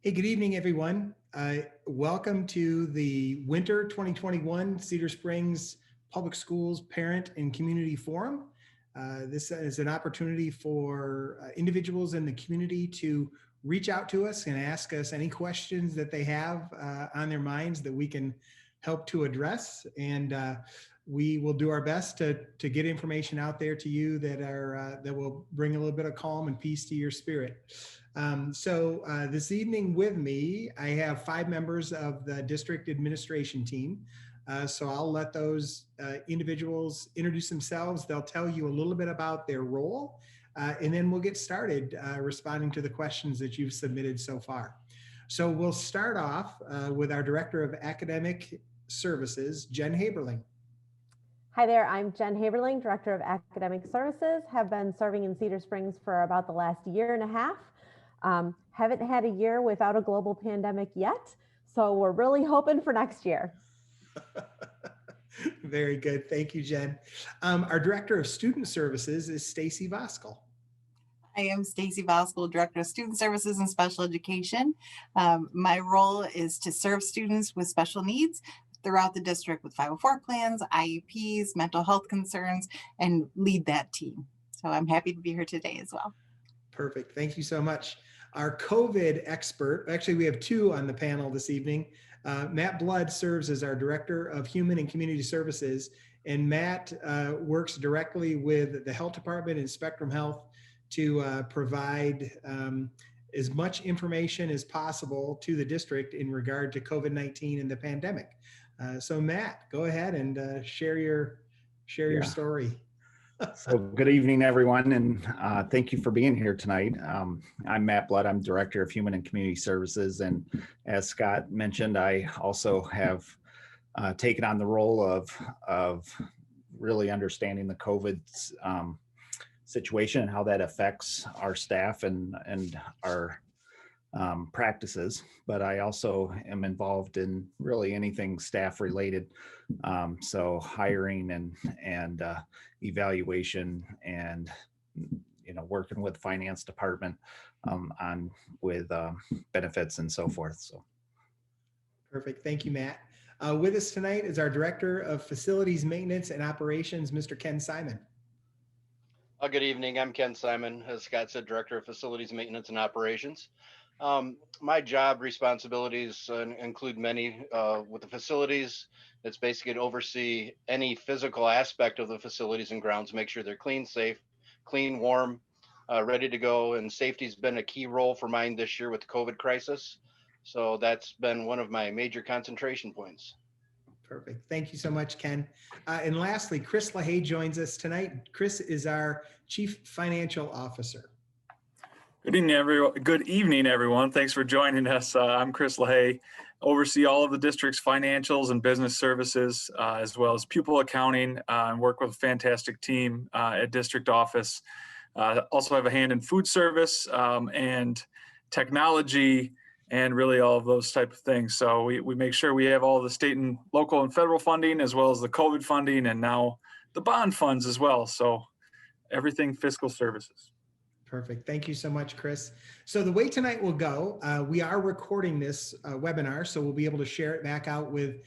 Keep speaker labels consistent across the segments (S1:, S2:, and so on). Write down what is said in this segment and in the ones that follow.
S1: Hey, good evening, everyone. Welcome to the Winter 2021 Cedar Springs Public Schools Parent and Community Forum. This is an opportunity for individuals in the community to reach out to us and ask us any questions that they have on their minds that we can help to address. And we will do our best to get information out there to you that will bring a little bit of calm and peace to your spirit. This evening with me, I have 5 members of the district administration team. So I'll let those individuals introduce themselves. They'll tell you a little bit about their role, and then we'll get started responding to the questions that you've submitted so far. So we'll start off with our Director of Academic Services, Jen Haberling.
S2: Hi there, I'm Jen Haberling, Director of Academic Services, have been serving in Cedar Springs for about the last year and a half. Haven't had a year without a global pandemic yet, so we're really hoping for next year.
S1: Very good, thank you, Jen. Our Director of Student Services is Stacy Vasquel.
S3: I am Stacy Vasquel, Director of Student Services and Special Education. My role is to serve students with special needs throughout the district with 504 plans, IEPs, mental health concerns, and lead that team. So I'm happy to be here today as well.
S1: Perfect, thank you so much. Our COVID expert, actually we have 2 on the panel this evening. Matt Blood serves as our Director of Human and Community Services, and Matt works directly with the Health Department and Spectrum Health to provide as much information as possible to the district in regard to COVID-19 and the pandemic. So Matt, go ahead and share your story.
S4: So good evening, everyone, and thank you for being here tonight. I'm Matt Blood. I'm Director of Human and Community Services, and as Scott mentioned, I also have taken on the role of really understanding the COVID situation and how that affects our staff and our practices, but I also am involved in really anything staff related. So hiring and evaluation and, working with finance department with benefits and so forth. So.
S1: Perfect. Thank you, Matt. With us tonight is our Director of Facilities Maintenance and Operations, Mr. Ken Simon.
S5: Good evening. I'm Ken Simon, as Scott said, Director of Facilities Maintenance and Operations. My job responsibilities include many with the facilities. It's basically to oversee any physical aspect of the facilities and grounds, make sure they're clean, safe, clean, warm, ready to go. And safety's been a key role for mine this year with the COVID crisis. So that's been one of my major concentration points.
S1: Perfect. Thank you so much, Ken. And lastly, Chris Lahaye joins us tonight. Chris is our Chief Financial Officer.
S6: Good evening, everyone. Thanks for joining us. I'm Chris Lahaye, oversee all of the district's financials and business services, as well as pupil accounting, and work with a fantastic team at district office. Also have a hand in food service and technology and really all of those type of things. So we make sure we have all the state and local and federal funding, as well as the COVID funding, and now the bond funds as well. So everything fiscal services.
S1: Perfect. Thank you so much, Chris. So the way tonight will go, we are recording this webinar, so we'll be able to share it back out with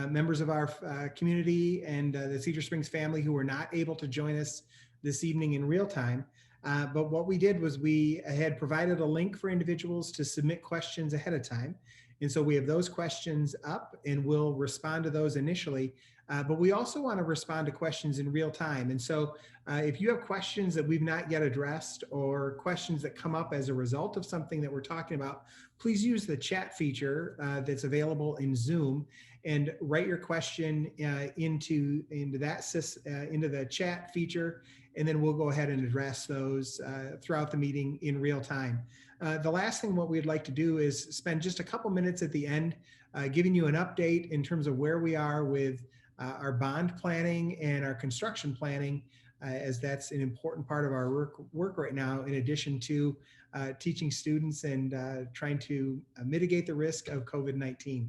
S1: members of our community and the Cedar Springs family who were not able to join us this evening in real time. But what we did was we had provided a link for individuals to submit questions ahead of time. And so we have those questions up and we'll respond to those initially. But we also want to respond to questions in real time. And so if you have questions that we've not yet addressed or questions that come up as a result of something that we're talking about, please use the chat feature that's available in Zoom and write your question into the chat feature. And then we'll go ahead and address those throughout the meeting in real time. The last thing what we'd like to do is spend just a couple minutes at the end giving you an update in terms of where we are with our bond planning and our construction planning, as that's an important part of our work right now, in addition to teaching students and trying to mitigate the risk of COVID-19.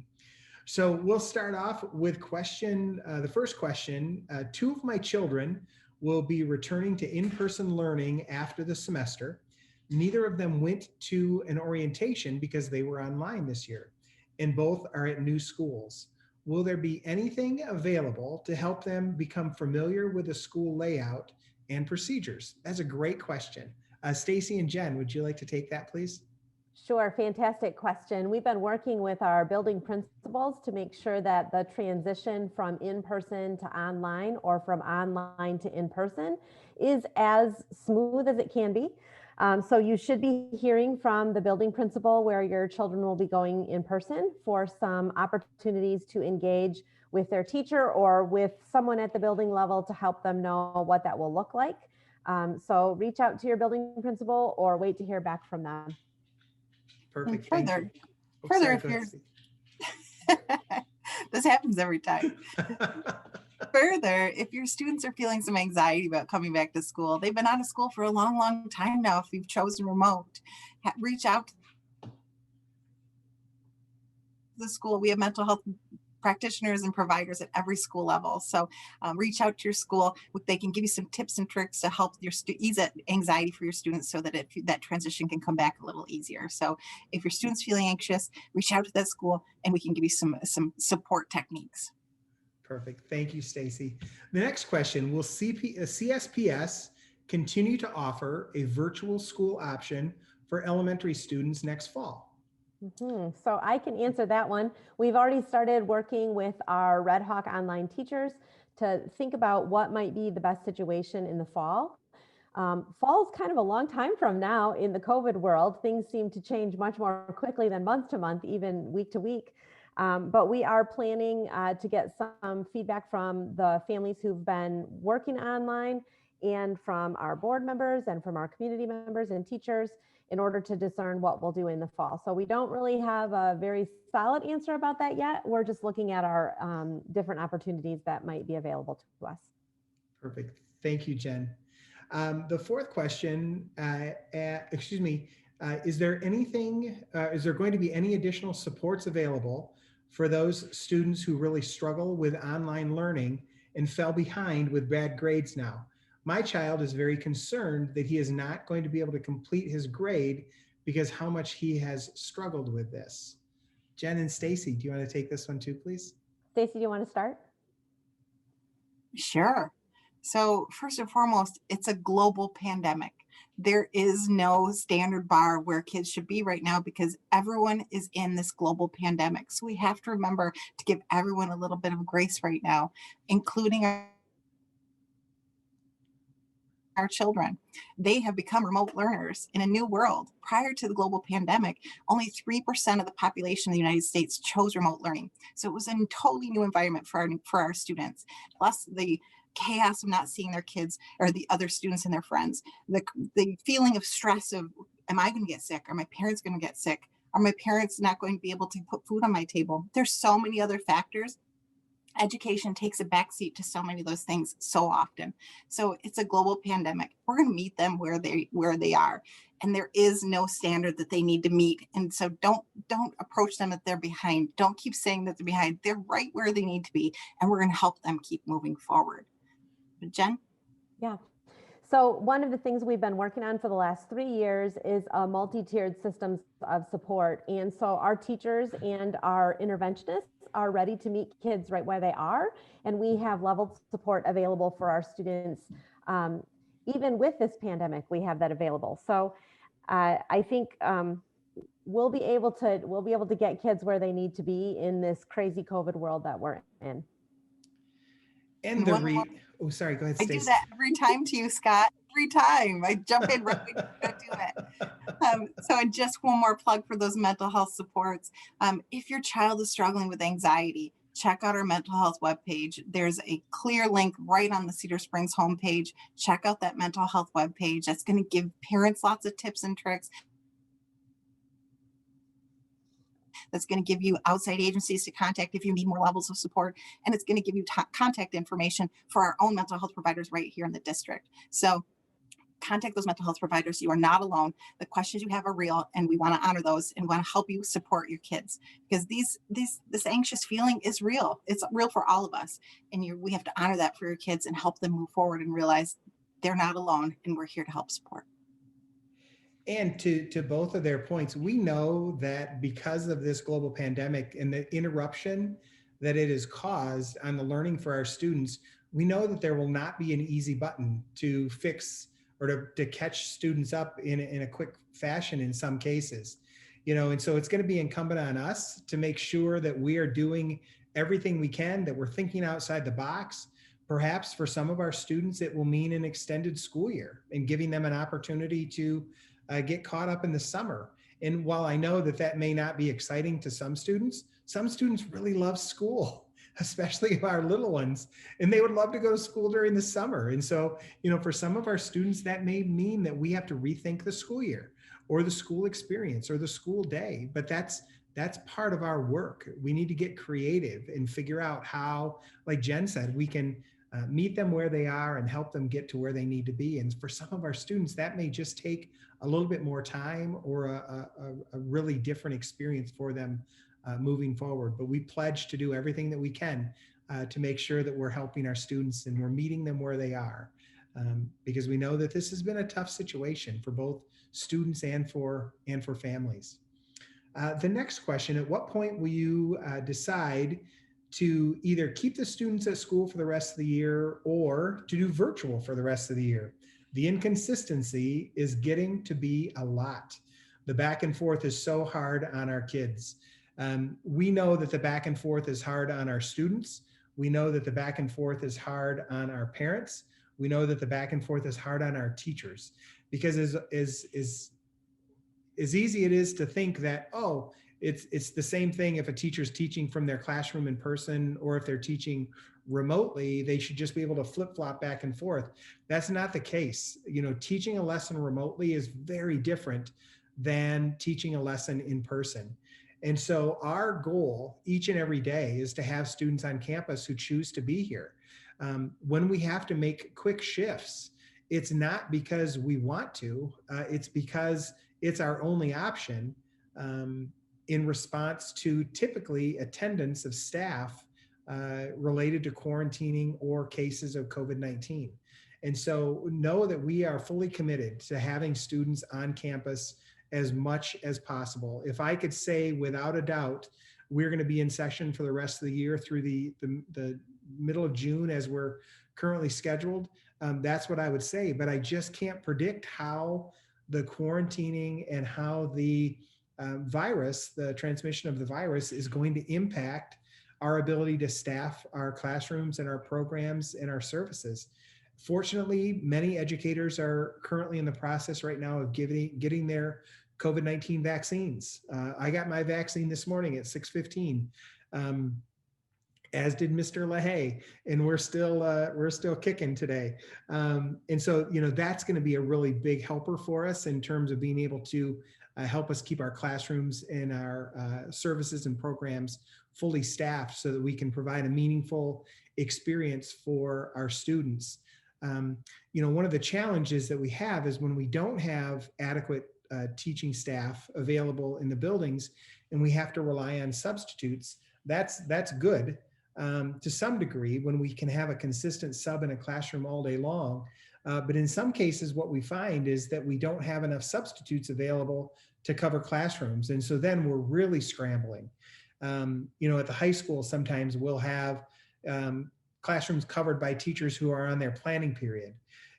S1: So we'll start off with the first question. 2 of my children will be returning to in-person learning after the semester. Neither of them went to an orientation because they were online this year, and both are at new schools. Will there be anything available to help them become familiar with the school layout and procedures? That's a great question. Stacy and Jen, would you like to take that, please?
S2: Sure, fantastic question. We've been working with our building principals to make sure that the transition from in-person to online or from online to in-person is as smooth as it can be. So you should be hearing from the building principal where your children will be going in person for some opportunities to engage with their teacher or with someone at the building level to help them know what that will look like. So reach out to your building principal or wait to hear back from them.
S1: Perfect.
S3: And
S1: Thank you. Oh,
S3: further,
S1: sorry,
S3: if
S1: go ahead,
S3: you're this happens every time.
S1: Steve.
S3: Further, if your students are feeling some anxiety about coming back to school, they've been out of school for a long, long time now. If you've chosen remote, reach out to the school. We have mental health practitioners and providers at every school level. So reach out to your school. They can give you some tips and tricks to help your ease that anxiety for your students so that that transition can come back a little easier. So if your student's feeling anxious, reach out to that school and we can give you some support techniques.
S1: Perfect. Thank you, Stacy. The next question, will CSPS continue to offer a virtual school option for elementary students next fall?
S2: So I can answer that one. We've already started working with our Redhawk online teachers to think about what might be the best situation in the fall. Fall is kind of a long time from now in the COVID world. Things seem to change much more quickly than month to month, even week to week. But we are planning to get some feedback from the families who've been working online and from our board members and from our community members and teachers in order to discern what we'll do in the fall. So we don't really have a very solid answer about that yet. We're just looking at our different opportunities that might be available to us.
S1: Perfect. Thank you, Jen. The fourth question, is there going to be any additional supports available for those students who really struggle with online learning and fell behind with bad grades now? My child is very concerned that he is not going to be able to complete his grade because how much he has struggled with this. Jen and Stacy, do you want to take this one too, please?
S2: Stacy, do you want to start?
S3: Sure. So first and foremost, it's a global pandemic. There is no standard bar where kids should be right now because everyone is in this global pandemic. So we have to remember to give everyone a little bit of grace right now, including our children. They have become remote learners in a new world. Prior to the global pandemic, only 3% of the population of the United States chose remote learning. So it was a totally new environment for our students. Plus the chaos of not seeing their kids or the other students and their friends, the feeling of stress of, am I going to get sick? Are my parents going to get sick? Are my parents not going to be able to put food on my table? There's so many other factors. Education takes a backseat to so many of those things so often. So it's a global pandemic. We're going to meet them where they are. And there is no standard that they need to meet. And so don't approach them that they're behind. Don't keep saying that they're behind. They're right where they need to be. And we're going to help them keep moving forward. Jen?
S2: Yeah. So one of the things we've been working on for the last 3 years is a multi-tiered systems of support. And so our teachers and our interventionists are ready to meet kids right where they are. And we have leveled support available for our students. Even with this pandemic, we have that available. So I think we'll be able to get kids where they need to be in this crazy COVID world that we're in.
S1: And oh, sorry, go ahead, Stacey.
S3: I do that every time to you, Scott. Every time I jump in right when you do it. So and just one more plug for those mental health supports. If your child is struggling with anxiety, check out our mental health webpage. There's a clear link right on the Cedar Springs homepage. Check out that mental health webpage. That's going to give parents lots of tips and tricks. That's going to give you outside agencies to contact if you need more levels of support. And it's going to give you contact information for our own mental health providers right here in the district. So contact those mental health providers. You are not alone. The questions you have are real, and we want to honor those and want to help you support your kids, because this anxious feeling is real. It's real for all of us. And we have to honor that for your kids and help them move forward and realize they're not alone, and we're here to help support.
S1: And to both of their points, we know that because of this global pandemic and the interruption that it has caused on the learning for our students, we know that there will not be an easy button to fix or to catch students up in a quick fashion in some cases. And so it's going to be incumbent on us to make sure that we are doing everything we can, that we're thinking outside the box. Perhaps for some of our students, it will mean an extended school year and giving them an opportunity to get caught up in the summer. And while I know that that may not be exciting to some students really love school, especially our little ones, and they would love to go to school during the summer. And so, for some of our students, that may mean that we have to rethink the school year or the school experience or the school day, but that's part of our work. We need to get creative and figure out how, like Jen said, we can meet them where they are and help them get to where they need to be. And for some of our students, that may just take a little bit more time or a really different experience for them moving forward. But we pledge to do everything that we can to make sure that we're helping our students and we're meeting them where they are, because we know that this has been a tough situation for both students and for families. The next question, at what point will you decide to either keep the students at school for the rest of the year or to do virtual for the rest of the year? The inconsistency is getting to be a lot. The back and forth is so hard on our kids. We know that the back and forth is hard on our students. We know that the back and forth is hard on our parents. We know that the back and forth is hard on our teachers, because as easy it is to think that, oh, it's the same thing if a teacher's teaching from their classroom in person or if they're teaching remotely, they should just be able to flip-flop back and forth. That's not the case. Teaching a lesson remotely is very different than teaching a lesson in person. And so our goal each and every day is to have students on campus who choose to be here. When we have to make quick shifts, it's not because we want to, it's because it's our only option in response to typically attendance of staff related to quarantining or cases of COVID-19. And so know that we are fully committed to having students on campus as much as possible. If I could say without a doubt, we're going to be in session for the rest of the year through the middle of June as we're currently scheduled, that's what I would say. But I just can't predict how the quarantining and how the virus, the transmission of the virus, is going to impact our ability to staff our classrooms and our programs and our services. Fortunately, many educators are currently in the process right now of getting their COVID-19 vaccines. I got my vaccine this morning at 6:15, as did Mr. Lahaye, and we're still kicking today. And so, that's going to be a really big helper for us in terms of being able to help us keep our classrooms and our services and programs fully staffed so that we can provide a meaningful experience for our students. One of the challenges that we have is when we don't have adequate teaching staff available in the buildings and we have to rely on substitutes. That's good to some degree when we can have a consistent sub in a classroom all day long. But in some cases, what we find is that we don't have enough substitutes available to cover classrooms. And so then we're really scrambling. At the high school, sometimes we'll have classrooms covered by teachers who are on their planning period.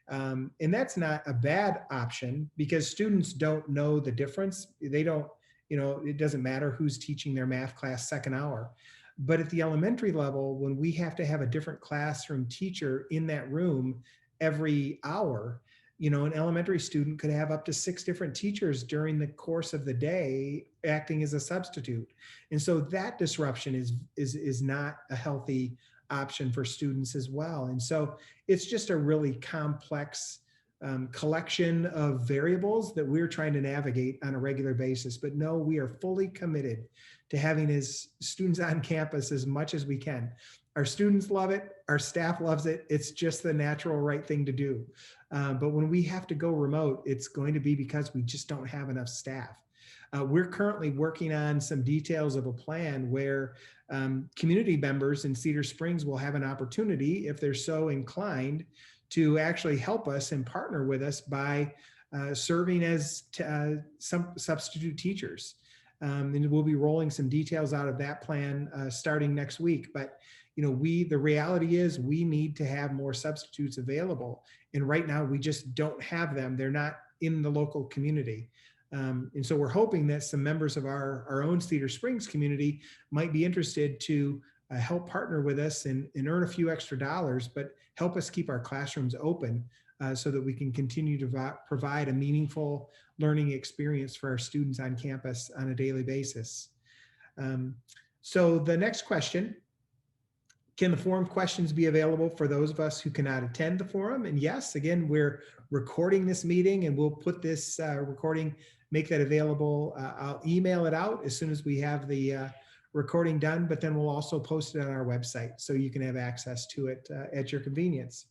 S1: And that's not a bad option because students don't know the difference. They don't, it doesn't matter who's teaching their math class second hour. But at the elementary level, when we have to have a different classroom teacher in that room every hour, an elementary student could have up to 6 different teachers during the course of the day acting as a substitute. And so that disruption is not a healthy option for students as well. And so it's just a really complex collection of variables that we're trying to navigate on a regular basis. But no, we are fully committed to having as students on campus as much as we can. Our students love it. Our staff loves it. It's just the natural right thing to do. But when we have to go remote, it's going to be because we just don't have enough staff. We're currently working on some details of a plan where community members in Cedar Springs will have an opportunity, if they're so inclined, to actually help us and partner with us by serving as some substitute teachers. And we'll be rolling some details out of that plan starting next week. But the reality is we need to have more substitutes available. And right now we just don't have them. They're not in the local community. And so we're hoping that some members of our own Cedar Springs community might be interested to help partner with us and earn a few extra dollars, but help us keep our classrooms open so that we can continue to provide a meaningful learning experience for our students on campus on a daily basis. So the next question, can the forum questions be available for those of us who cannot attend the forum? And yes, again, we're recording this meeting and we'll put this recording, make that available. I'll email it out as soon as we have the recording done, but then we'll also post it on our website so you can have access to it at your convenience.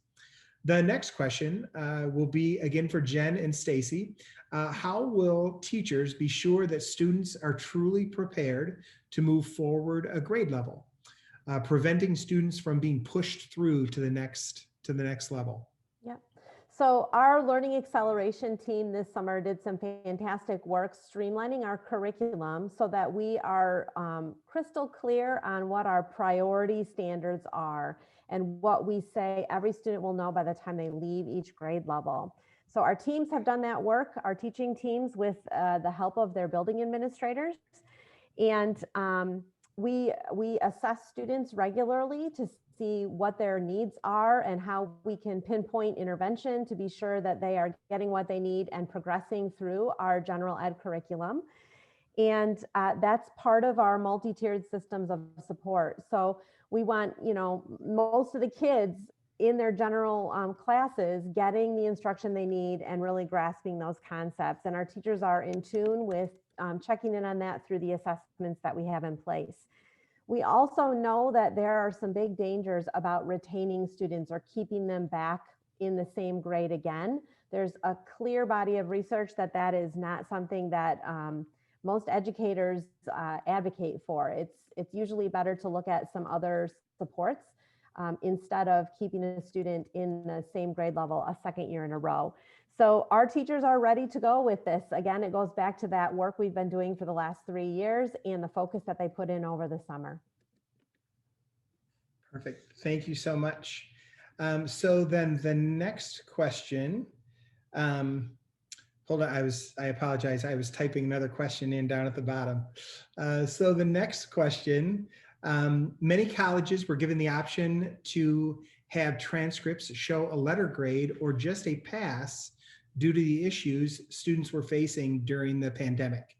S1: The next question will be again for Jen and Stacy. How will teachers be sure that students are truly prepared to move forward a grade level, preventing students from being pushed through to the next level?
S2: Yep. So our learning acceleration team this summer did some fantastic work streamlining our curriculum so that we are crystal clear on what our priority standards are and what we say every student will know by the time they leave each grade level. So our teams have done that work, our teaching teams with the help of their building administrators. And we assess students regularly to see what their needs are and how we can pinpoint intervention to be sure that they are getting what they need and progressing through our general ed curriculum. And that's part of our multi-tiered systems of support. So we want, most of the kids in their general classes getting the instruction they need and really grasping those concepts. And our teachers are in tune with checking in on that through the assessments that we have in place. We also know that there are some big dangers about retaining students or keeping them back in the same grade again. There's a clear body of research that is not something that most educators advocate for. It's usually better to look at some other supports instead of keeping a student in the same grade level a second year in a row. So our teachers are ready to go with this. Again, it goes back to that work we've been doing for the last 3 years and the focus that they put in over the summer.
S1: Perfect. Thank you so much. So then the next question, hold on, I apologize. I was typing another question in down at the bottom. So the next question, many colleges were given the option to have transcripts show a letter grade or just a pass due to the issues students were facing during the pandemic.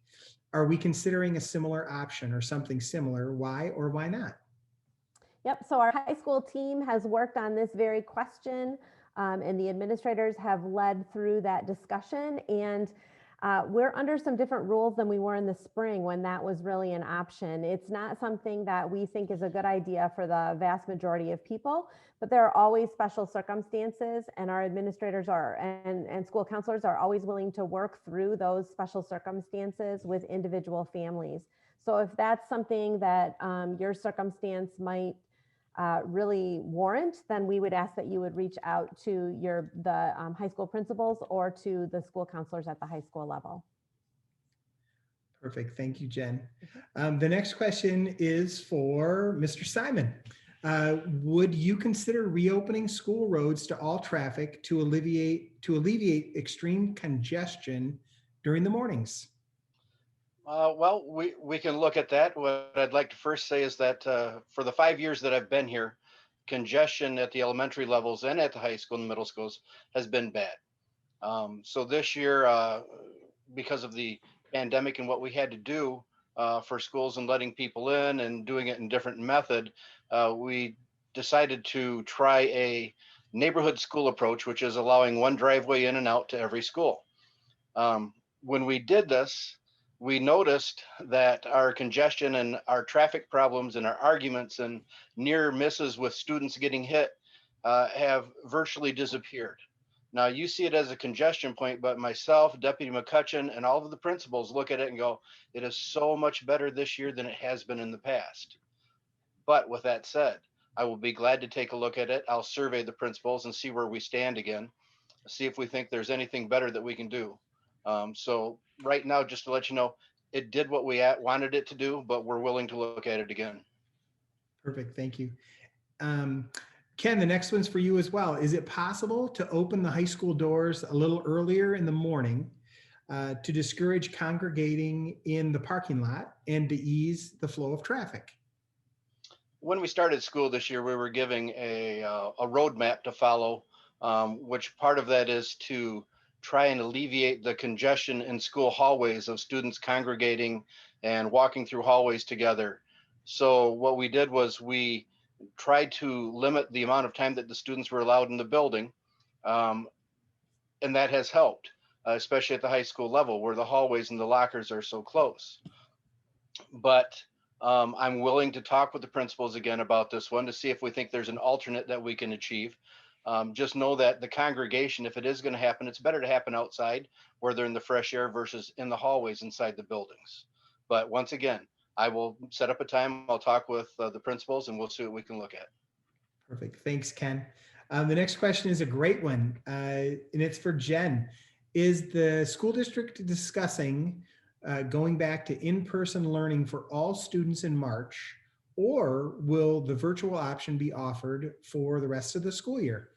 S1: Are we considering a similar option or something similar? Why or why not?
S2: Yep, so our high school team has worked on this very question and the administrators have led through that discussion, and we're under some different rules than we were in the spring when that was really an option. It's not something that we think is a good idea for the vast majority of people, but there are always special circumstances, and our administrators and school counselors are always willing to work through those special circumstances with individual families. So if that's something that your circumstance might really warrant, then we would ask that you would reach out to the high school principals or to the school counselors at the high school level.
S1: Perfect. Thank you, Jen. The next question is for Mr. Simon. Would you consider reopening school roads to all traffic to alleviate extreme congestion during the mornings?
S5: Well, we can look at that. What I'd like to first say is that for the 5 years that I've been here, congestion at the elementary levels and at the high school and middle schools has been bad. So this year, because of the pandemic and what we had to do for schools and letting people in and doing it in different method, we decided to try a neighborhood school approach, which is allowing one driveway in and out to every school. When we did this, we noticed that our congestion and our traffic problems and our arguments and near misses with students getting hit have virtually disappeared. Now you see it as a congestion point, but myself, Deputy McCutcheon, and all of the principals look at it and go, it is so much better this year than it has been in the past. But with that said, I will be glad to take a look at it. I'll survey the principals and see where we stand again, see if we think there's anything better that we can do. So right now, just to let you know, it did what we wanted it to do, but we're willing to look at it again.
S1: Perfect. Thank you. Ken, the next one's for you as well. Is it possible to open the high school doors a little earlier in the morning to discourage congregating in the parking lot and to ease the flow of traffic?
S5: When we started school this year, we were giving a roadmap to follow, which part of that is to try and alleviate the congestion in school hallways of students congregating and walking through hallways together. So what we did was we tried to limit the amount of time that the students were allowed in the building, and that has helped, especially at the high school level where the hallways and the lockers are so close. But I'm willing to talk with the principals again about this one to see if we think there's an alternate that we can achieve. Just know that the congregation, if it is going to happen, it's better to happen outside where they're in the fresh air versus in the hallways inside the buildings. But once again, I will set up a time. I'll talk with the principals and we'll see what we can look at.
S1: Perfect. Thanks, Ken. The next question is a great one, and it's for Jen. Is the school district discussing going back to in-person learning for all students in March, or will the virtual option be offered for the rest of the school year?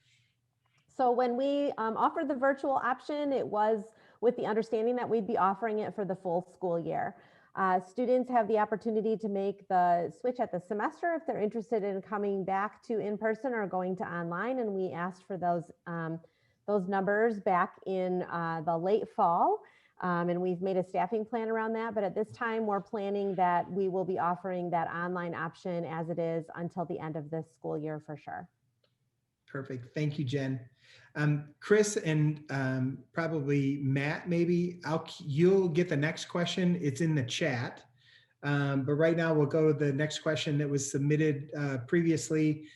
S2: So when we offered the virtual option, it was with the understanding that we'd be offering it for the full school year. Students have the opportunity to make the switch at the semester if they're interested in coming back to in-person or going to online. And we asked for those numbers back in the late fall. And we've made a staffing plan around that. But at this time, we're planning that we will be offering that online option as it is until the end of this school year for sure.
S1: Perfect. Thank you, Jen. Chris and probably Matt, maybe you'll get the next question. It's in the chat. But right now we'll go to the next question that was submitted previously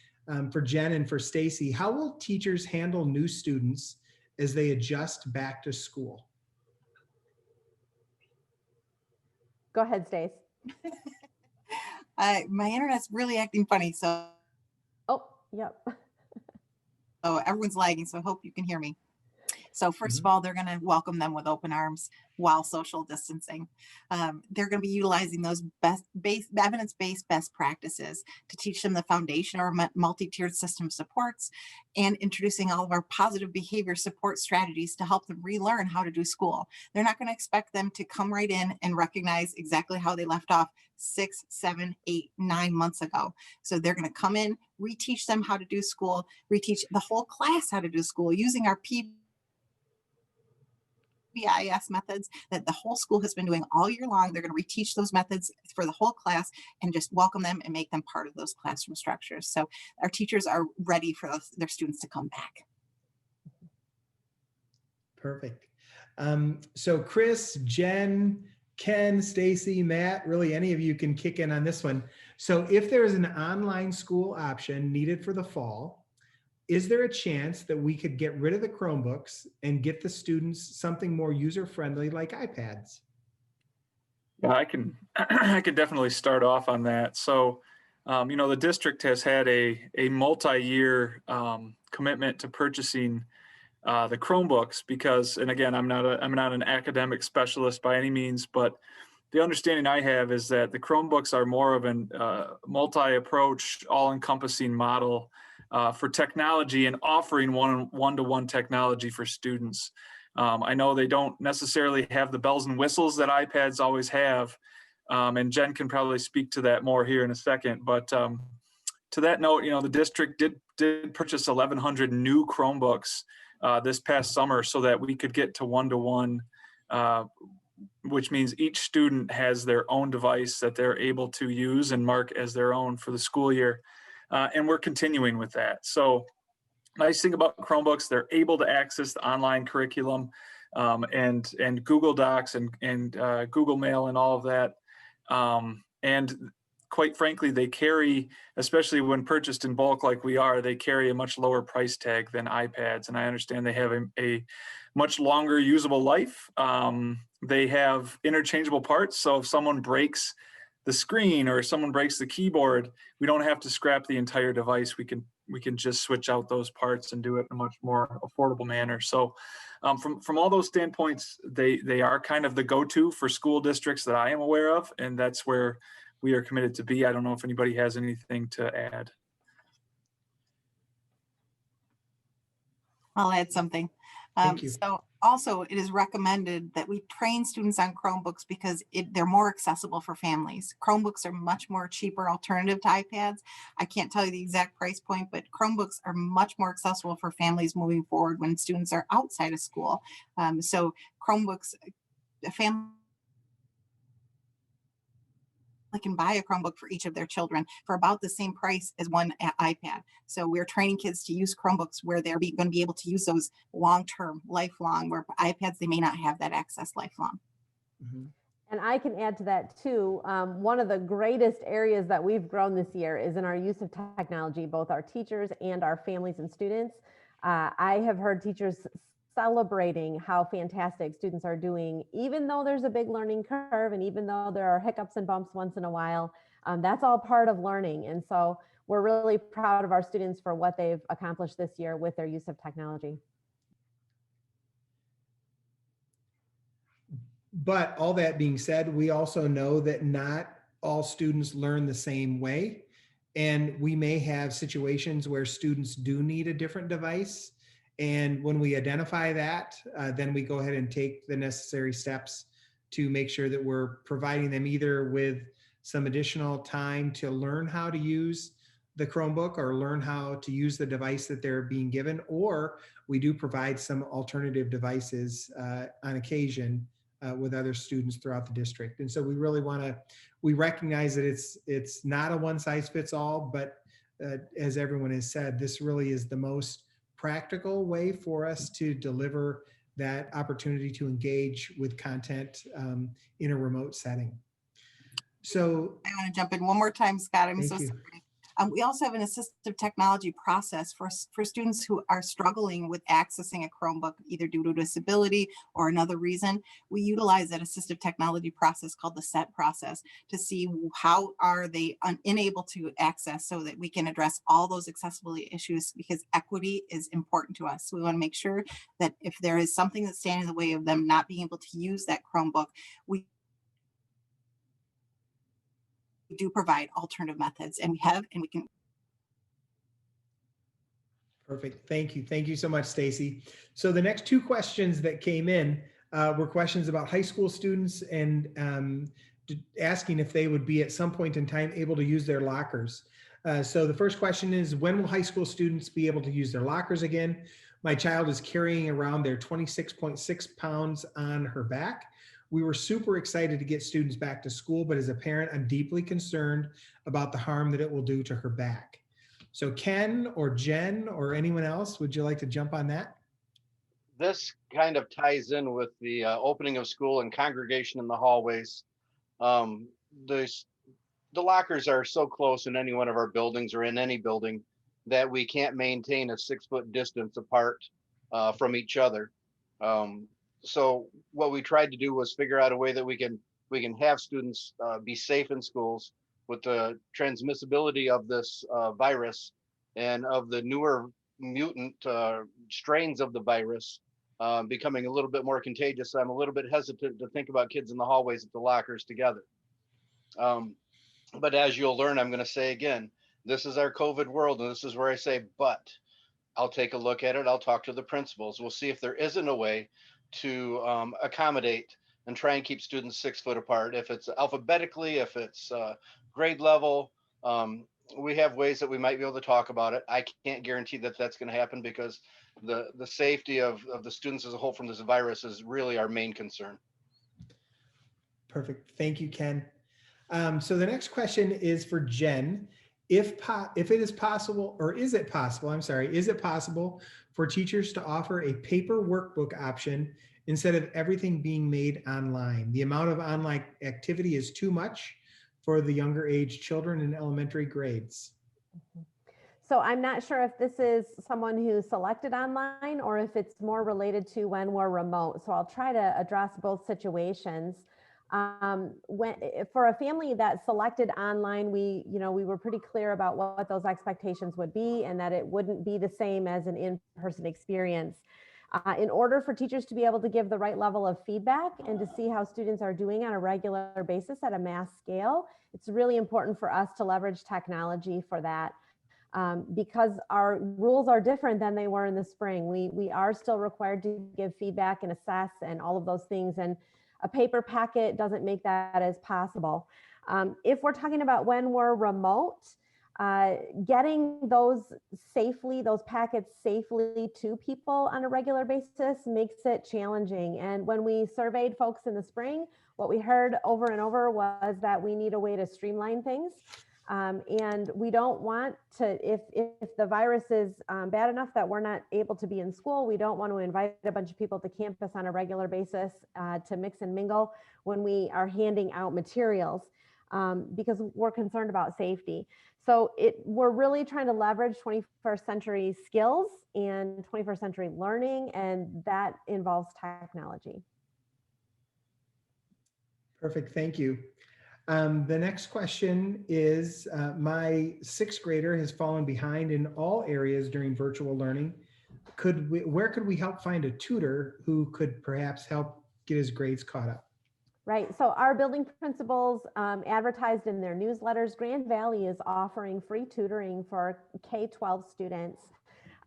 S1: for Jen and for Stacy. How will teachers handle new students as they adjust back to school?
S2: Go ahead, Stace.
S3: My internet's really acting funny, so.
S2: Oh, yep.
S3: So everyone's lagging, so I hope you can hear me. So first of all, they're going to welcome them with open arms while social distancing. They're going to be utilizing those evidence-based best practices to teach them the foundation of our multi-tiered system supports and introducing all of our positive behavior support strategies to help them relearn how to do school. They're not going to expect them to come right in and recognize exactly how they left off 6, 7, 8, 9 months ago. So they're going to come in, reteach them how to do school, reteach the whole class how to do school using our PBIS methods that the whole school has been doing all year long. They're going to reteach those methods for the whole class and just welcome them and make them part of those classroom structures. So our teachers are ready for their students to come back.
S1: Perfect. So Chris, Jen, Ken, Stacy, Matt, really any of you can kick in on this one. So if there is an online school option needed for the fall, is there a chance that we could get rid of the Chromebooks and get the students something more user-friendly like iPads?
S6: Yeah, I can definitely start off on that. So, the district has had a multi-year commitment to purchasing the Chromebooks because, and again, I'm not an academic specialist by any means, but the understanding I have is that the Chromebooks are more of an multi-approach, all-encompassing model for technology and offering one-to-one technology for students. I know they don't necessarily have the bells and whistles that iPads always have, and Jen can probably speak to that more here in a second. But to that note, the district did purchase 1,100 new Chromebooks this past summer so that we could get to one-to-one, which means each student has their own device that they're able to use and mark as their own for the school year. And we're continuing with that. So nice thing about Chromebooks, they're able to access the online curriculum and Google Docs and Google Mail and all of that. And quite frankly, they carry, especially when purchased in bulk like we are, they carry a much lower price tag than iPads. And I understand they have a much longer usable life. They have interchangeable parts. So if someone breaks the screen or someone breaks the keyboard, we don't have to scrap the entire device. We can just switch out those parts and do it in a much more affordable manner. So From all those standpoints, they are kind of the go-to for school districts that I am aware of, and that's where we are committed to be. I don't know if anybody has anything to add.
S3: I'll add something.
S1: Thank you.
S3: So also it is recommended that we train students on Chromebooks because they're more accessible for families. Chromebooks are much more cheaper alternative to iPads. I can't tell you the exact price point, but Chromebooks are much more accessible for families moving forward when students are outside of school. So Chromebooks, a family can buy a Chromebook for each of their children for about the same price as one iPad. So we're training kids to use Chromebooks where they're going to be able to use those long-term, lifelong, where iPads, they may not have that access lifelong.
S1: Mhm.
S2: And I can add to that too. One of the greatest areas that we've grown this year is in our use of technology, both our teachers and our families and students. I have heard teachers celebrating how fantastic students are doing, even though there's a big learning curve and even though there are hiccups and bumps once in a while. That's all part of learning. And so we're really proud of our students for what they've accomplished this year with their use of technology.
S1: But all that being said, we also know that not all students learn the same way. And we may have situations where students do need a different device. And when we identify that, then we go ahead and take the necessary steps to make sure that we're providing them either with some additional time to learn how to use the Chromebook or learn how to use the device that they're being given, or we do provide some alternative devices on occasion with other students throughout the district. And so we really we recognize that it's not a one size fits all, but as everyone has said, this really is the most practical way for us to deliver that opportunity to engage with content in a remote setting. So
S3: I want to jump in one more time, Scott. I'm
S1: Thank
S3: so
S1: you.
S3: sorry. We also have an assistive technology process for students who are struggling with accessing a Chromebook, either due to disability or another reason. We utilize that assistive technology process called the SET process to see how are they unable to access, so that we can address all those accessibility issues, because equity is important to us. So we want to make sure that if there is something that's standing in the way of them not being able to use that Chromebook, we do provide alternative methods, and we can.
S1: Perfect. Thank you. Thank you so much, Stacy. So the next two questions that came in were questions about high school students and asking if they would be at some point in time able to use their lockers. So the first question is, when will high school students be able to use their lockers again? My child is carrying around their 26.6 pounds on her back. We were super excited to get students back to school, but as a parent, I'm deeply concerned about the harm that it will do to her back. So Ken or Jen or anyone else, would you like to jump on that?
S5: This kind of ties in with the opening of school and congregation in the hallways. The lockers are so close in any one of our buildings or in any building that we can't maintain a 6-foot distance apart from each other. So what we tried to do was figure out a way that we can have students be safe in schools with the transmissibility of this virus and of the newer mutant strains of the virus becoming a little bit more contagious. I'm a little bit hesitant to think about kids in the hallways at the lockers together. But as you'll learn, I'm going to say again, this is our COVID world, and this is where I say, but I'll take a look at it. I'll talk to the principals. We'll see if there isn't a way to accommodate and try and keep students 6 foot apart. If it's alphabetically, if it's grade level, we have ways that we might be able to talk about it. I can't guarantee that that's going to happen because the safety of the students as a whole from this virus is really our main concern.
S1: Perfect. Thank you, Ken. So the next question is for Jen. If it is possible, or is it possible, I'm sorry, is it possible for teachers to offer a paper workbook option instead of everything being made online? The amount of online activity is too much for the younger age children in elementary grades.
S2: So I'm not sure if this is someone who selected online or if it's more related to when we're remote. So I'll try to address both situations. For a family that selected online, we were pretty clear about what those expectations would be and that it wouldn't be the same as an in-person experience. In order for teachers to be able to give the right level of feedback and to see how students are doing on a regular basis at a mass scale, it's really important for us to leverage technology for that. Because our rules are different than they were in the spring. We are still required to give feedback and assess and all of those things. And a paper packet doesn't make that as possible. If we're talking about when we're remote, getting those packets safely to people on a regular basis makes it challenging. And when we surveyed folks in the spring, what we heard over and over was that we need a way to streamline things. And we don't want to, if the virus is bad enough that we're not able to be in school, we don't want to invite a bunch of people to campus on a regular basis to mix and mingle when we are handing out materials because we're concerned about safety. So we're really trying to leverage 21st century skills and 21st century learning, and that involves technology.
S1: Perfect, thank you. The next question is, my sixth grader has fallen behind in all areas during virtual learning. Where could we help find a tutor who could perhaps help get his grades caught up?
S2: Right, so our building principals advertised in their newsletters. Grand Valley is offering free tutoring for K-12 students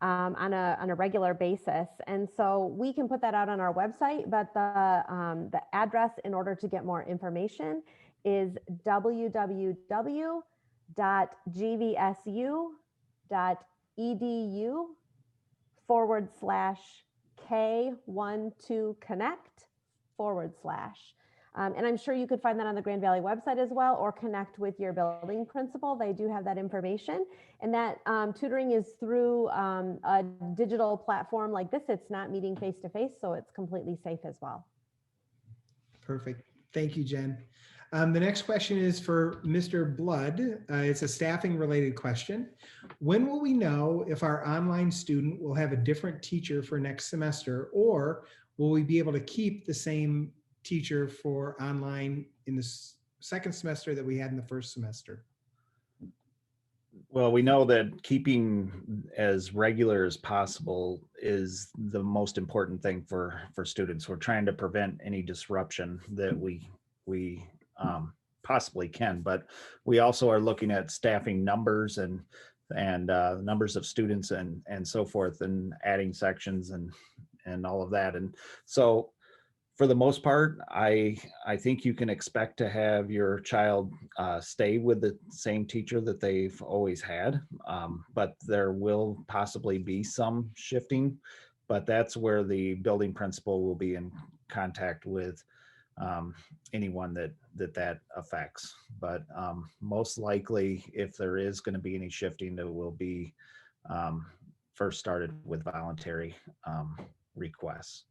S2: on a regular basis. And so we can put that out on our website, but the address in order to get more information is www.gvsu.edu/K12Connect/. And I'm sure you could find that on the Grand Valley website as well, or connect with your building principal. They do have that information. And that tutoring is through a digital platform like this. It's not meeting face-to-face, so it's completely safe as well.
S1: Perfect. Thank you, Jen. The next question is for Mr. Blood. It's a staffing related question. When will we know if our online student will have a different teacher for next semester, or will we be able to keep the same teacher for online in the second semester that we had in the first semester?
S4: Well, we know that keeping as regular as possible is the most important thing for students. We're trying to prevent any disruption that we possibly can, but we also are looking at staffing numbers and numbers of students and so forth, and adding sections and all of that. And so for the most part, I think you can expect to have your child stay with the same teacher that they've always had, but there will possibly be some shifting, but that's where the building principal will be in contact with anyone that affects. But most likely, if there is going to be any shifting, it will be first started with voluntary requests.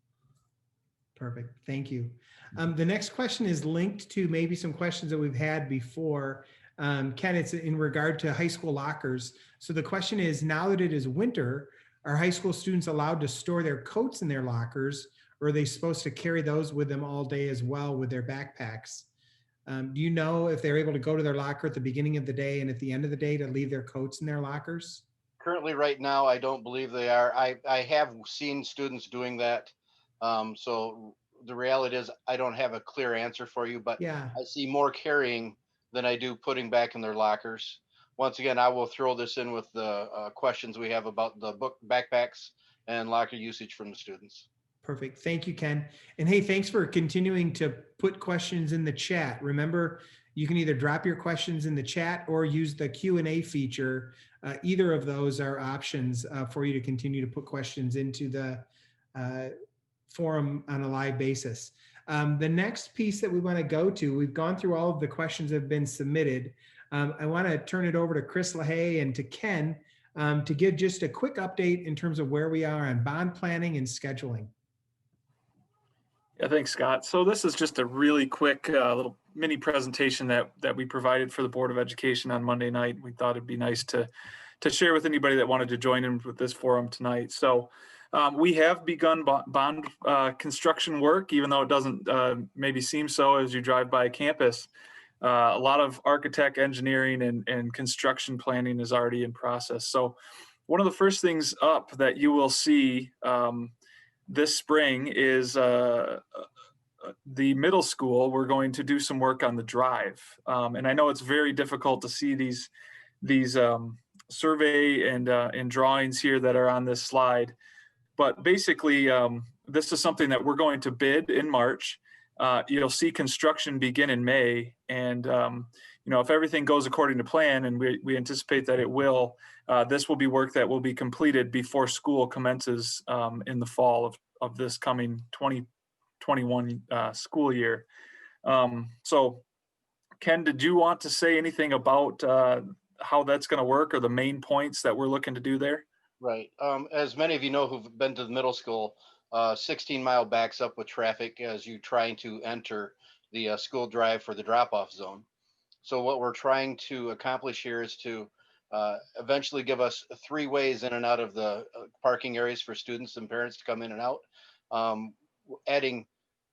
S1: Perfect. Thank you. The next question is linked to maybe some questions that we've had before. Ken, it's in regard to high school lockers. So the question is, now that it is winter, are high school students allowed to store their coats in their lockers, or are they supposed to carry those with them all day as well with their backpacks? Do you know if they're able to go to their locker at the beginning of the day and at the end of the day to leave their coats in their lockers?
S5: Currently, right now, I don't believe they are. I have seen students doing that. So the reality is I don't have a clear answer for you, but
S1: Yeah.
S5: I see more carrying than I do putting back in their lockers. Once again, I will throw this in with the questions we have about the book backpacks and locker usage from the students.
S1: Perfect. Thank you, Ken. And hey, thanks for continuing to put questions in the chat. Remember, you can either drop your questions in the chat or use the Q&A feature. Either of those are options for you to continue to put questions into the forum on a live basis. The next piece that we want to go to, we've gone through all of the questions that have been submitted. I want to turn it over to Chris Lahaye and to Ken to give just a quick update in terms of where we are on bond planning and scheduling.
S6: Yeah, thanks, Scott. So this is just a really quick little mini presentation that we provided for the Board of Education on Monday night. We thought it'd be nice to share with anybody that wanted to join in with this forum tonight. So we have begun bond construction work, even though it doesn't maybe seem so as you drive by campus. A lot of architect, engineering, and construction planning is already in process. So one of the first things up that you will see this spring is the middle school. We're going to do some work on the drive. And I know it's very difficult to see these survey and drawings here that are on this slide. But basically, this is something that we're going to bid in March. You'll see construction begin in May. And, if everything goes according to plan, and we anticipate that it will, this will be work that will be completed before school commences in the fall of this coming 2021 school year. So, Ken, did you want to say anything about how that's going to work or the main points that we're looking to do there?
S5: Right. As many of you know who've been to the middle school, 16-mile backs up with traffic as you trying to enter the school drive for the drop-off zone. So what we're trying to accomplish here is to eventually give us 3 ways in and out of the parking areas for students and parents to come in and out. Adding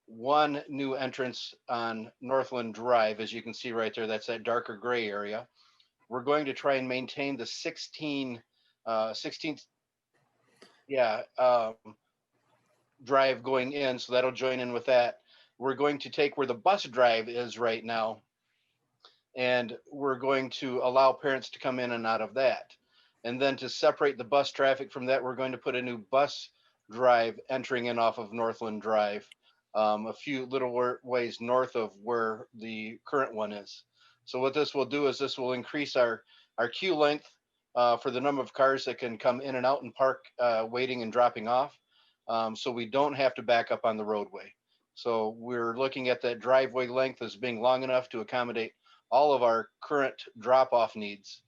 S5: 1 new entrance on Northland Drive, as you can see right there, that's that darker gray area. We're going to try and maintain the 16th drive going in, so that'll join in with that. We're going to take where the bus drive is right now, and we're going to allow parents to come in and out of that. And then to separate the bus traffic from that, we're going to put a new bus drive entering in off of Northland Drive, a few little ways north of where the current one is. So what this will do is this will increase our queue length for the number of cars that can come in and out and park waiting and dropping off, so we don't have to back up on the roadway. So we're looking at that driveway length as being long enough to accommodate all of our current drop-off needs,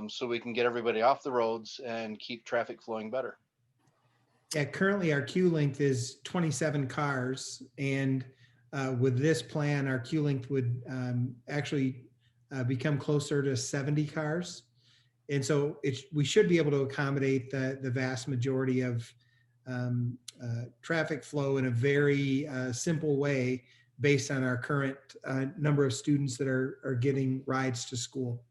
S5: so we can get everybody off the roads and keep traffic flowing better.
S1: Yeah, currently our queue length is 27 cars, and with this plan, our queue length would actually become closer to 70 cars. And so we should be able to accommodate the vast majority of traffic flow in a very simple way based on our current number of students that are getting rides to school.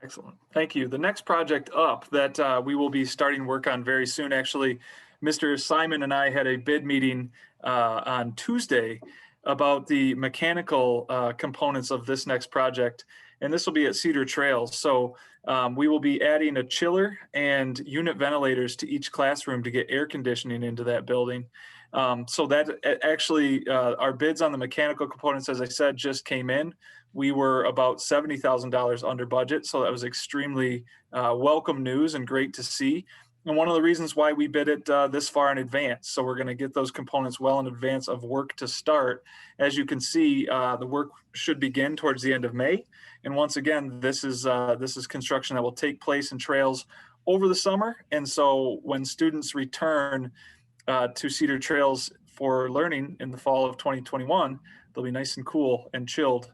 S6: Excellent. Thank you. The next project up that we will be starting work on very soon, actually, Mr. Simon and I had a bid meeting on Tuesday about the mechanical components of this next project. And this will be at Cedar Trails. So we will be adding a chiller and unit ventilators to each classroom to get air conditioning into that building. So that actually, our bids on the mechanical components, as I said, just came in. We were about $70,000 under budget. So that was extremely welcome news and great to see. And one of the reasons why we bid it this far in advance. So we're going to get those components well in advance of work to start. As you can see, the work should begin towards the end of May. And once again, this is construction that will take place in Trails over the summer. And so when students return to Cedar Trails for learning in the fall of 2021, they'll be nice and cool and chilled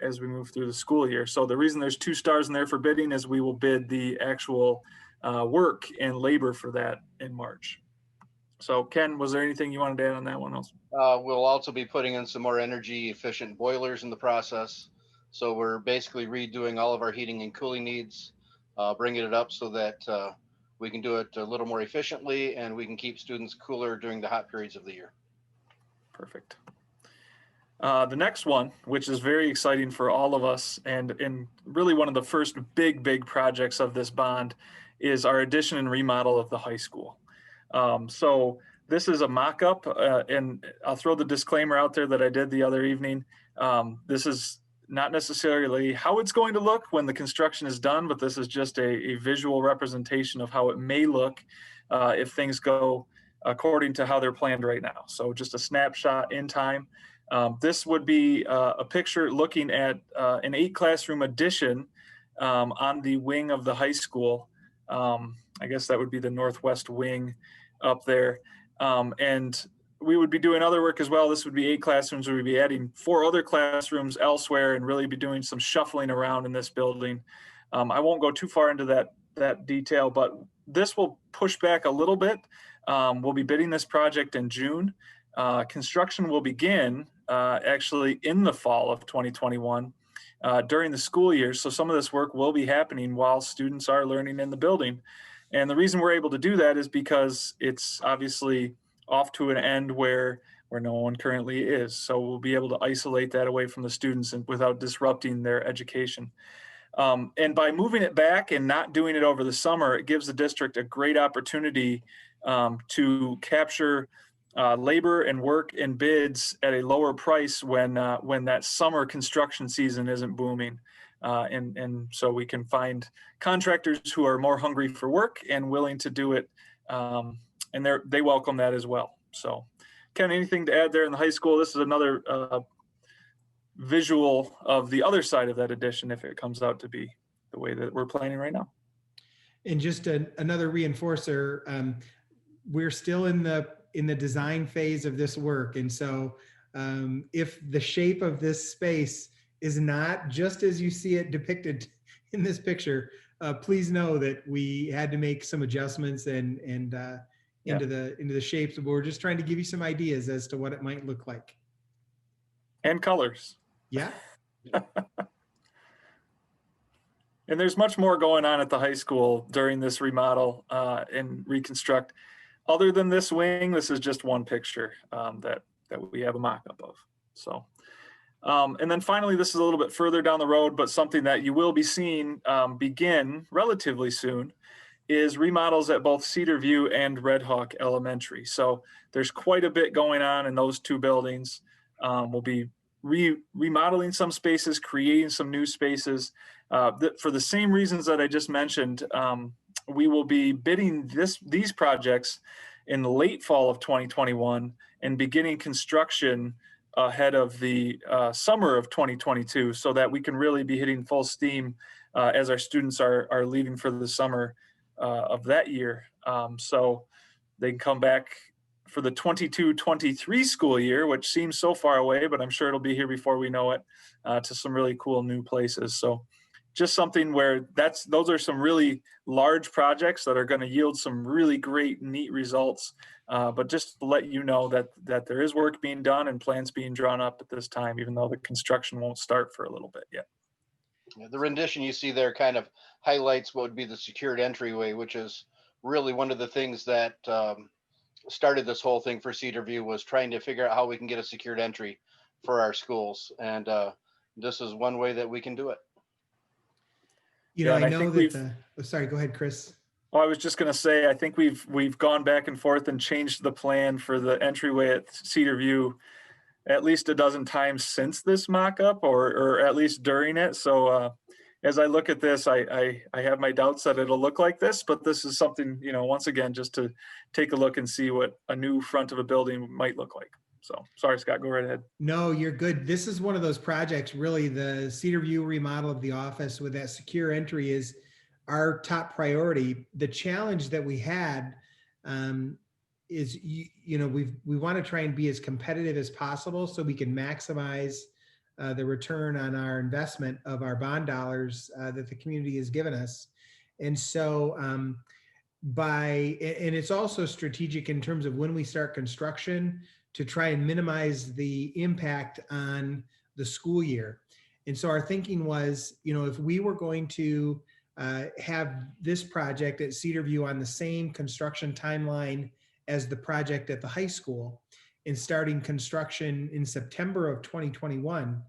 S6: as we move through the school year. So the reason there's 2 stars in there for bidding is we will bid the actual work and labor for that in March. So Ken, was there anything you wanted to add on that one else?
S5: We'll also be putting in some more energy efficient boilers in the process. So we're basically redoing all of our heating and cooling needs, bringing it up so that we can do it a little more efficiently and we can keep students cooler during the hot periods of the year.
S6: Perfect. The next one, which is very exciting for all of us and really one of the first big projects of this bond, is our addition and remodel of the high school. So this is a mock-up, and I'll throw the disclaimer out there that I did the other evening. This is not necessarily how it's going to look when the construction is done, but this is just a visual representation of how it may look if things go according to how they're planned right now. So just a snapshot in time. This would be a picture looking at an 8 classroom addition on the wing of the high school. I guess that would be the northwest wing up there. And we would be doing other work as well. This would be 8 classrooms. We would be adding 4 other classrooms elsewhere and really be doing some shuffling around in this building. I won't go too far into that detail, but this will push back a little bit. We'll be bidding this project in June. Construction will begin actually in the fall of 2021 during the school year. So some of this work will be happening while students are learning in the building. And the reason we're able to do that is because it's obviously off to an end where no one currently is. So we'll be able to isolate that away from the students and without disrupting their education. And by moving it back and not doing it over the summer, it gives the district a great opportunity to capture labor and work and bids at a lower price when that summer construction season isn't booming. And so we can find contractors who are more hungry for work and willing to do it. And they welcome that as well. So Ken, anything to add there in the high school? This is another visual of the other side of that addition if it comes out to be the way that we're planning right now.
S1: And just another reinforcer, we're still in the design phase of this work. And so if the shape of this space is not just as you see it depicted in this picture, please know that we had to make some adjustments and into the shapes. But we're just trying to give you some ideas as to what it might look like.
S6: And colors.
S1: Yeah.
S6: And there's much more going on at the high school during this remodel and reconstruct. Other than this wing, this is just one picture that we have a mock-up of. So, and then finally, this is a little bit further down the road, but something that you will be seeing begin relatively soon is remodels at both Cedar View and Redhawk Elementary. So there's quite a bit going on in those two buildings. We'll be remodeling some spaces, creating some new spaces. For the same reasons that I just mentioned, we will be bidding these projects in the late fall of 2021 and beginning construction ahead of the summer of 2022 so that we can really be hitting full steam as our students are leaving for the summer of that year. So they can come back for the 22-23 school year, which seems so far away, but I'm sure it'll be here before we know it, to some really cool new places. So just something where those are some really large projects that are going to yield some really great, neat results. But just to let you know that there is work being done and plans being drawn up at this time, even though the construction won't start for a little bit yet.
S5: The rendition you see there kind of highlights what would be the secured entryway, which is really one of the things that started this whole thing for Cedar View, was trying to figure out how we can get a secured entry for our schools. And this is one way that we can do it.
S1: You know, I know that sorry, go ahead, Chris.
S6: Oh, I was just going to say, I think we've gone back and forth and changed the plan for the entryway at Cedar View at least a dozen times since this mock-up, or at least during it. So as I look at this, I have my doubts that it'll look like this, but this is something, you know, once again, just to take a look and see what a new front of a building might look like. So sorry, Scott, go right ahead.
S1: No, you're good. This is one of those projects, really, the Cedar View remodel of the office with that secure entry is our top priority. The challenge that we had is, you know, we want to try and be as competitive as possible so we can maximize the return on our investment of our bond dollars that the community has given us. And so and it's also strategic in terms of when we start construction to try and minimize the impact on the school year. And so our thinking was, you know, if we were going to have this project at Cedar View on the same construction timeline as the project at the high school and starting construction in September of 2021,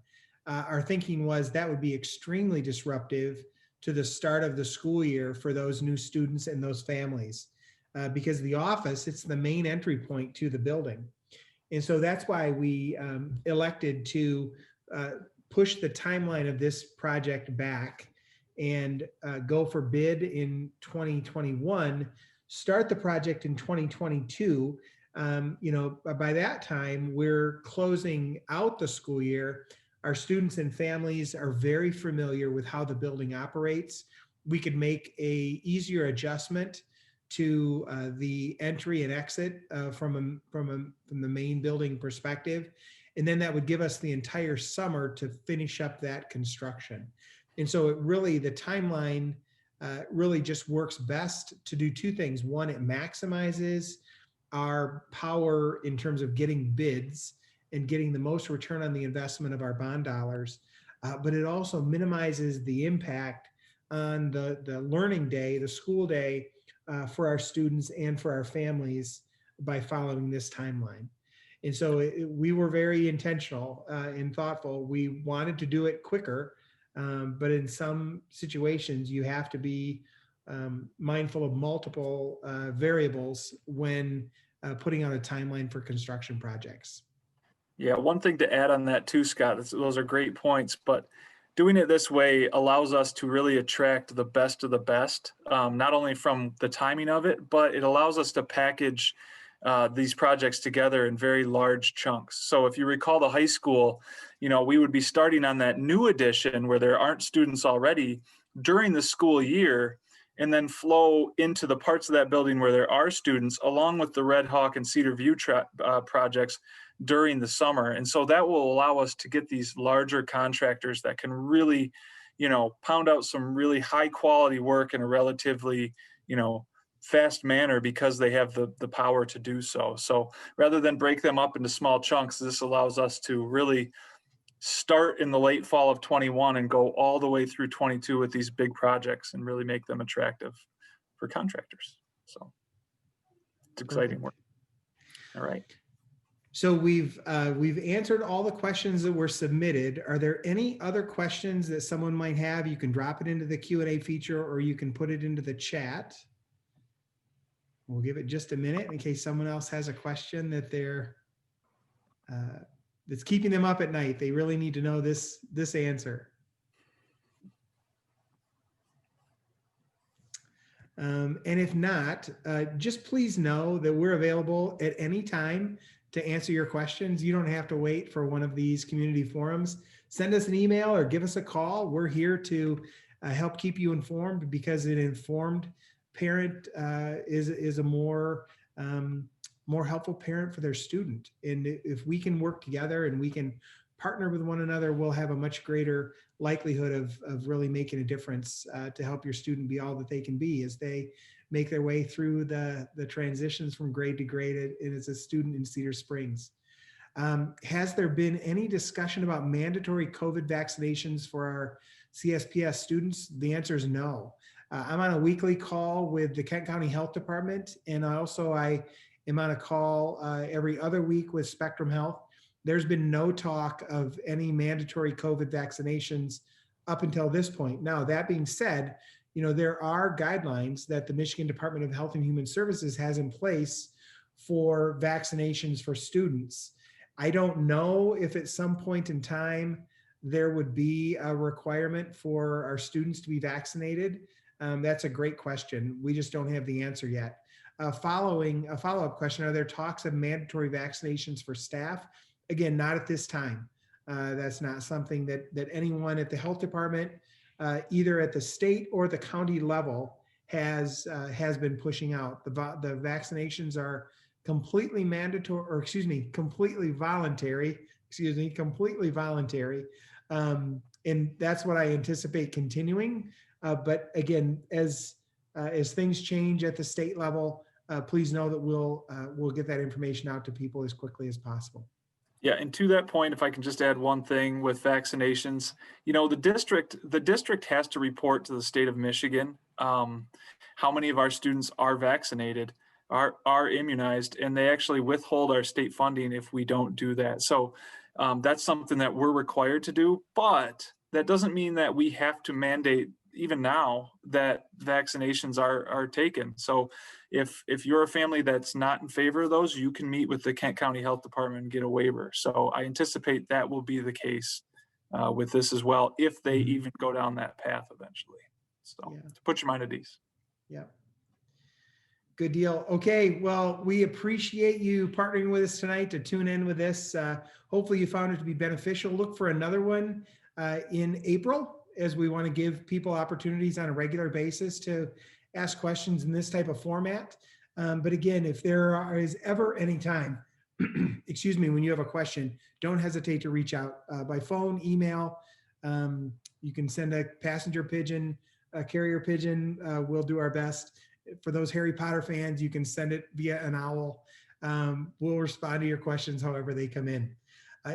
S1: our thinking was that would be extremely disruptive to the start of the school year for those new students and those families, because the office, it's the main entry point to the building. And so that's why we elected to push the timeline of this project back and go for bid in 2021, start the project in 2022. You know, by that time, we're closing out the school year. Our students and families are very familiar with how the building operates. We could make a easier adjustment to the entry and exit from the main building perspective. And then that would give us the entire summer to finish up that construction. And so it really, the timeline really just works best to do two things. One, it maximizes our power in terms of getting bids and getting the most return on the investment of our bond dollars. But it also minimizes the impact on the learning day, the school day for our students and for our families by following this timeline. And so we were very intentional and thoughtful. We wanted to do it quicker, but in some situations you have to be mindful of multiple variables when putting out a timeline for construction projects.
S6: Yeah, one thing to add on that too, Scott, those are great points, but doing it this way allows us to really attract the best of the best, not only from the timing of it, but it allows us to package these projects together in very large chunks. So if you recall the high school, we would be starting on that new edition where there aren't students already during the school year, and then flow into the parts of that building where there are students, along with the Redhawk and Cedar View projects during the summer. And so that will allow us to get these larger contractors that can really, pound out some really high quality work in a relatively, fast manner because they have the power to do so. So rather than break them up into small chunks, this allows us to really start in the late fall of 21 and go all the way through 22 with these big projects and really make them attractive for contractors. So it's exciting work. All right.
S1: So we've answered all the questions that were submitted. Are there any other questions that someone might have? You can drop it into the Q&A feature or you can put it into the chat. We'll give it just a minute in case someone else has a question that that's keeping them up at night. They really need to know this answer. And if not, just please know that we're available at any time to answer your questions. You don't have to wait for one of these community forums. Send us an email or give us a call. We're here to help keep you informed, because an informed parent is a more helpful parent for their student. And if we can work together and we can partner with one another, we'll have a much greater likelihood of really making a difference to help your student be all that they can be as they make their way through the transitions from grade to grade and as a student in Cedar Springs. Has there been any discussion about mandatory COVID vaccinations for our CSPS students? The answer is no. I'm on a weekly call with the Kent County Health Department, and I am on a call every other week with Spectrum Health. There's been no talk of any mandatory COVID vaccinations up until this point. Now, that being said, there are guidelines that the Michigan Department of Health and Human Services has in place for vaccinations for students. I don't know if at some point in time there would be a requirement for our students to be vaccinated. That's a great question. We just don't have the answer yet. Following a follow-up question, are there talks of mandatory vaccinations for staff? Again, not at this time. That's not something that anyone at the health department, either at the state or the county level, has been pushing out. The vaccinations are completely mandatory, or completely voluntary. Completely voluntary, and that's what I anticipate continuing. But again, as things change at the state level, please know that we'll get that information out to people as quickly as possible.
S6: Yeah, and to that point, if I can just add one thing with vaccinations, the district has to report to the state of Michigan how many of our students are vaccinated, are immunized, and they actually withhold our state funding if we don't do that. So that's something that we're required to do, but that doesn't mean that we have to mandate even now that vaccinations are taken. So if you're a family that's not in favor of those, you can meet with the Kent County Health Department and get a waiver. So I anticipate that will be the case with this as well, if they even go down that path eventually. So to put your mind at ease.
S1: Yeah. Good deal. Okay, well, we appreciate you partnering with us tonight to tune in with this. Hopefully you found it to be beneficial. Look for another one in April, as we want to give people opportunities on a regular basis to ask questions in this type of format. But again, if there is ever any time, when you have a question, don't hesitate to reach out by phone, email. You can send a passenger pigeon, a carrier pigeon. We'll do our best. For those Harry Potter fans, you can send it via an owl. We'll respond to your questions however they come in.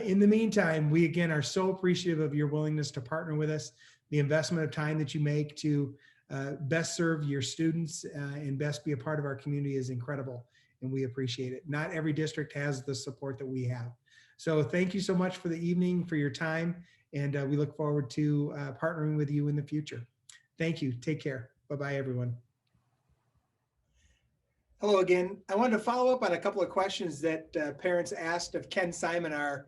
S1: In the meantime, we again are so appreciative of your willingness to partner with us, the investment of time that you make to best serve your students and best be a part of our community is incredible. And we appreciate it. Not every district has the support that we have. So thank you so much for the evening, for your time. And we look forward to partnering with you in the future. Thank you. Take care. Bye-bye, everyone. Hello again. I wanted to follow up on a couple of questions that parents asked of Ken Simon, our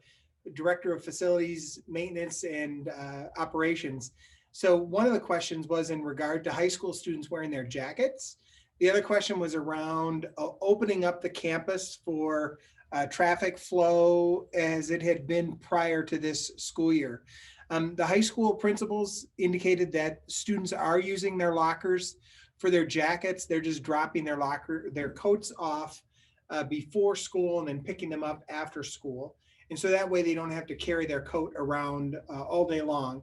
S1: Director of Facilities, Maintenance, and Operations. So one of the questions was in regard to high school students wearing their jackets. The other question was around opening up the campus for traffic flow as it had been prior to this school year. The high school principals indicated that students are using their lockers for their jackets. They're just dropping their coats off before school and then picking them up after school. And so that way they don't have to carry their coat around all day long.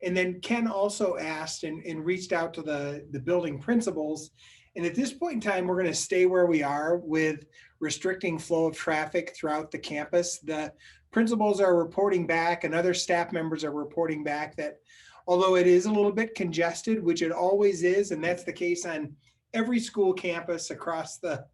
S1: And then Ken also asked and reached out to the building principals. And at this point in time, we're going to stay where we are with restricting flow of traffic throughout the campus. The principals are reporting back and other staff members are reporting back that although it is a little bit congested, which it always is, and that's the case on every school campus across the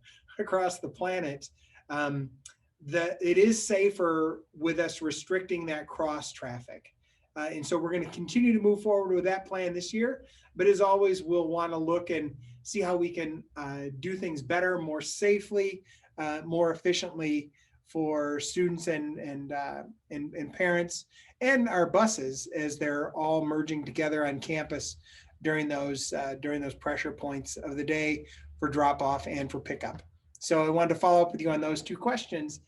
S1: planet, that it is safer with us restricting that cross traffic. And so we're going to continue to move forward with that plan this year. But as always, we'll want to look and see how we can do things better, more safely, more efficiently for students and parents and our buses as they're all merging together on campus during those pressure points of the day for drop off and for pickup. So I wanted to follow up with you on those two questions